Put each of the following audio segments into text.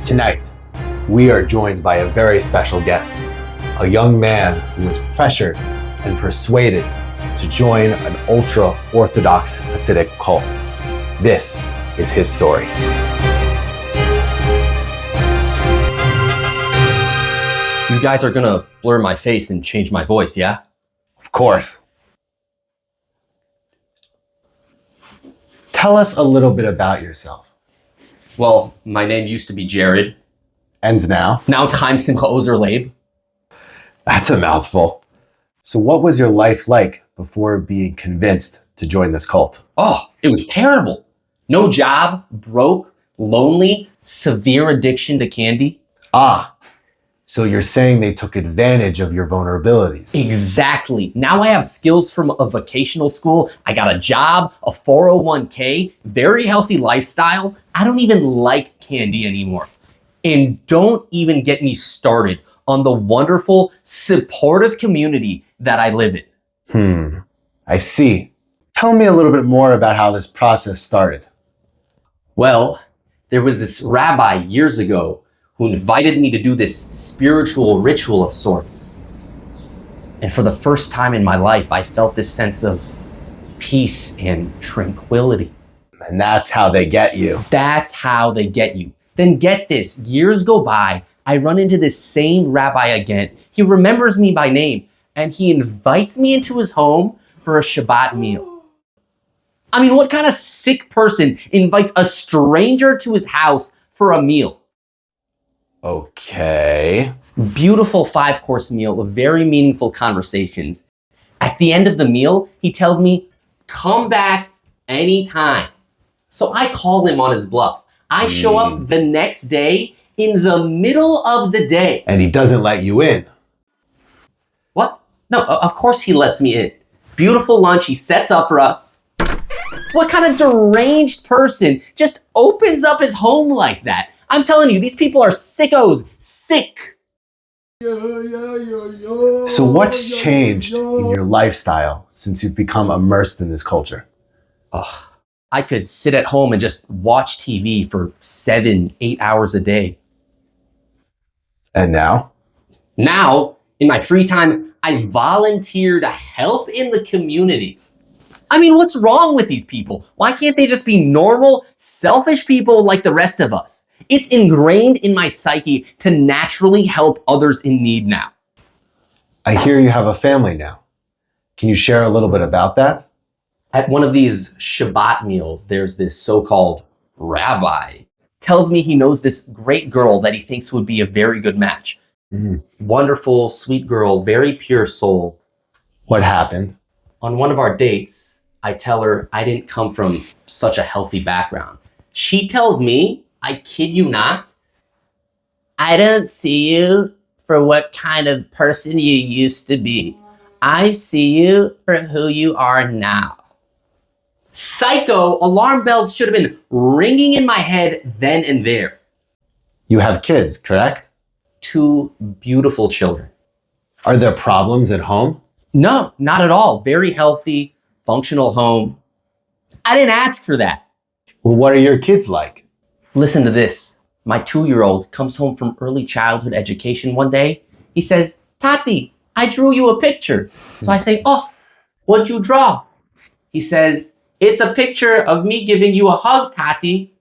Tonight, we are joined by a very special guest, a young man who was pressured and persuaded to join an ultra-Orthodox Chassidic cult. This is his story. You guys are gonna blur my face and change my voice, yeah? Of course. Tell us a little bit about yourself. Well, my name used to be Jared. And now? Now it's Chaim Simcha Ozer Leib. That's a mouthful. So what was your life like before being convinced to join this cult? Oh, it was terrible. No job, broke, lonely, severe addiction to candy. So you're saying they took advantage of your vulnerabilities. Exactly. Now I have skills from a vocational school. I got a job, a 401k, very healthy lifestyle. I don't even like candy anymore. And don't even get me started on the wonderful, supportive community that I live in. I see. Tell me a little bit more about how this process started. Well, there was this rabbi years ago who invited me to do this spiritual ritual of sorts. And for the first time in my life, I felt this sense of peace and tranquility. And that's how they get you. That's how they get you. Then get this, years go by, I run into this same rabbi again. He remembers me by name, and he invites me into his home for a Shabbat meal. I mean, what kind of sick person invites a stranger to his house for a meal? Okay. Beautiful 5-course meal with very meaningful conversations. At the end of the meal, he tells me, come back anytime. So I call him on his bluff. I show up the next day in the middle of the day. And he doesn't let you in. What? No, of course he lets me in. Beautiful lunch he sets up for us. What kind of deranged person just opens up his home like that? I'm telling you, these people are sickos. Sick. So what's changed in your lifestyle since you've become immersed in this culture? I could sit at home and just watch TV for 7-8 hours a day. And now? Now, in my free time, I volunteer to help in the community. I mean, what's wrong with these people? Why can't they just be normal, selfish people like the rest of us? It's ingrained in my psyche to naturally help others in need now. I hear you have a family now. Can you share a little bit about that? At one of these Shabbat meals, there's this so-called rabbi. Tells me he knows this great girl that he thinks would be a very good match. Wonderful, sweet girl, very pure soul. What happened? On one of our dates, I tell her I didn't come from such a healthy background. She tells me, I kid you not, I don't see you for what kind of person you used to be. I see you for who you are now. Psycho, alarm bells should have been ringing in my head then and there. You have kids, correct? 2 beautiful children. Are there problems at home? No, not at all. Very healthy, functional home. I didn't ask for that. Well, what are your kids like? Listen to this. My 2-year-old comes home from early childhood education one day. He says, Tati, I drew you a picture. So I say, oh, what'd you draw? He says, it's a picture of me giving you a hug, Tati.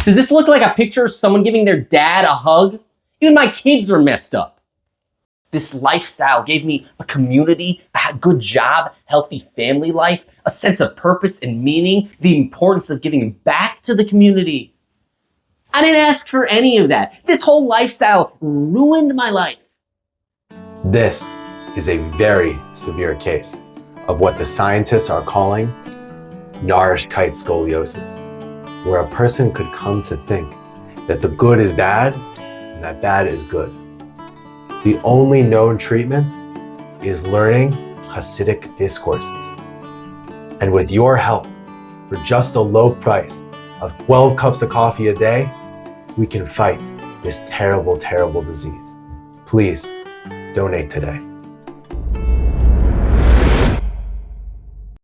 Does this look like a picture of someone giving their dad a hug? Even my kids are messed up. This lifestyle gave me a community, a good job, healthy family life, a sense of purpose and meaning, the importance of giving back to the community. I didn't ask for any of that. This whole lifestyle ruined my life. This is a very severe case of what the scientists are calling Narishkeit scoliosis, where a person could come to think that the good is bad and that bad is good. The only known treatment is learning Chassidic discourses. And with your help, for just a low price of 12 cups of coffee a day, we can fight this terrible, terrible disease. Please donate today.